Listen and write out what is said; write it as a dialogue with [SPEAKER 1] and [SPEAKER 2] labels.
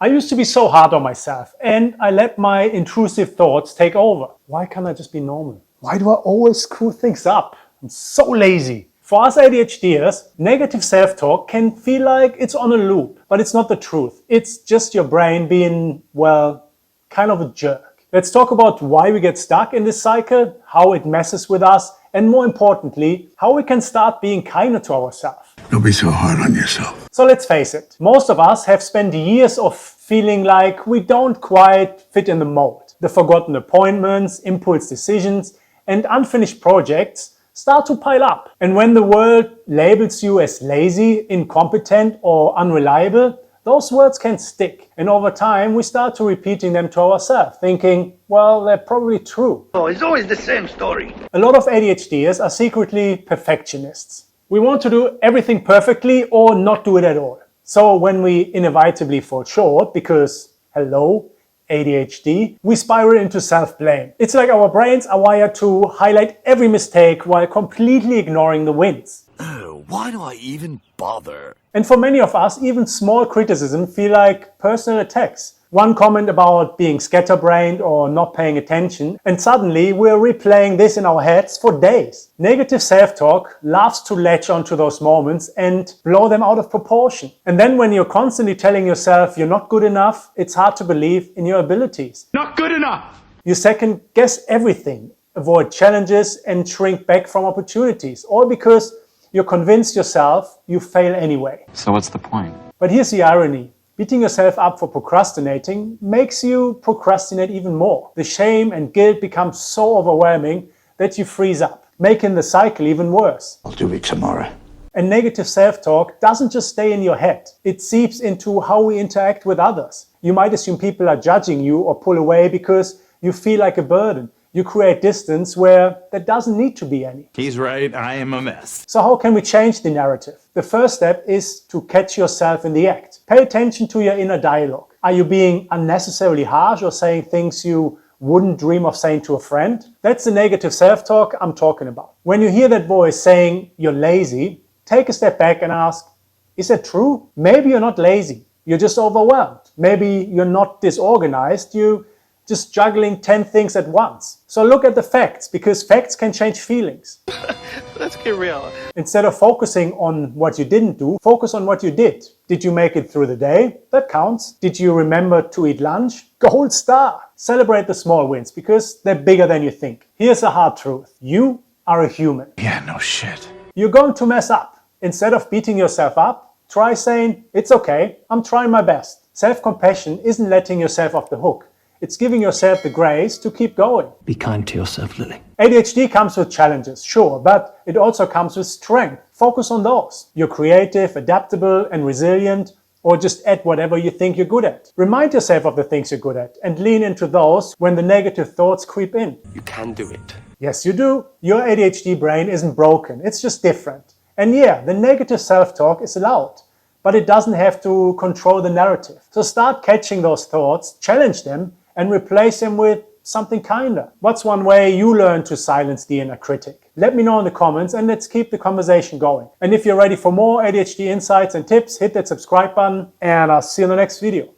[SPEAKER 1] I used to be so hard on myself and I let my intrusive thoughts take over. Why can't I just be normal? Why do I always screw things up? I'm so lazy. For us ADHDers, negative self-talk can feel like it's on a loop, but it's not the truth. It's just your brain being, well, kind of a jerk. Let's talk about why we get stuck in this cycle, how it messes with us, and more importantly, how we can start being kinder to ourselves.
[SPEAKER 2] Don't be so hard on yourself.
[SPEAKER 1] So let's face it, most of us have spent years of feeling like we don't quite fit in the mold. The forgotten appointments, impulse decisions, and unfinished projects start to pile up. And when the world labels you as lazy, incompetent, or unreliable, those words can stick. And over time, we start to repeating them to ourselves, thinking, well, they're probably true.
[SPEAKER 3] Oh, it's always the same story.
[SPEAKER 1] A lot of ADHDers are secretly perfectionists. We want to do everything perfectly or not do it at all. So when we inevitably fall short, because, hello, ADHD, we spiral into self-blame. It's like our brains are wired to highlight every mistake while completely ignoring the wins.
[SPEAKER 4] Oh, why do I even bother?
[SPEAKER 1] And for many of us, even small criticism feel like personal attacks. One comment about being scatterbrained or not paying attention, and suddenly we're replaying this in our heads for days. Negative self-talk loves to latch onto those moments and blow them out of proportion. And then when you're constantly telling yourself you're not good enough, it's hard to believe in your abilities.
[SPEAKER 3] Not good enough!
[SPEAKER 1] You second guess everything, avoid challenges and shrink back from opportunities, all because you're convinced yourself you fail anyway.
[SPEAKER 5] So what's the point?
[SPEAKER 1] But here's the irony. Beating yourself up for procrastinating makes you procrastinate even more. The shame and guilt become so overwhelming that you freeze up, making the cycle even worse.
[SPEAKER 2] I'll do it tomorrow.
[SPEAKER 1] And negative self-talk doesn't just stay in your head. It seeps into how we interact with others. You might assume people are judging you or pull away because you feel like a burden. You create distance where there doesn't need to be any.
[SPEAKER 4] He's right, I am a mess.
[SPEAKER 1] So how can we change the narrative? The first step is to catch yourself in the act. Pay attention to your inner dialogue. Are you being unnecessarily harsh or saying things you wouldn't dream of saying to a friend? That's the negative self-talk I'm talking about. When you hear that voice saying you're lazy, take a step back and ask, is that true? Maybe you're not lazy. You're just overwhelmed. Maybe you're not disorganized. You're just juggling 10 things at once. So look at the facts, because facts can change feelings.
[SPEAKER 3] Let's get real.
[SPEAKER 1] Instead of focusing on what you didn't do, focus on what you did. Did you make it through the day? That counts. Did you remember to eat lunch? Gold star. Celebrate the small wins, because they're bigger than you think. Here's a hard truth. You are a human.
[SPEAKER 4] Yeah, no shit.
[SPEAKER 1] You're going to mess up. Instead of beating yourself up, try saying, it's okay, I'm trying my best. Self-compassion isn't letting yourself off the hook. It's giving yourself the grace to keep going.
[SPEAKER 6] Be kind to yourself, Lily.
[SPEAKER 1] ADHD comes with challenges, sure, but it also comes with strength. Focus on those. You're creative, adaptable, and resilient, or just add whatever you think you're good at. Remind yourself of the things you're good at and lean into those when the negative thoughts creep in.
[SPEAKER 3] You can do it.
[SPEAKER 1] Yes, you do. Your ADHD brain isn't broken, it's just different. And yeah, the negative self-talk is allowed, but it doesn't have to control the narrative. So start catching those thoughts, challenge them, and replace them with something kinder. What's one way you learn to silence the inner critic? Let me know in the comments and let's keep the conversation going. And if you're ready for more ADHD insights and tips, hit that subscribe button and I'll see you in the next video.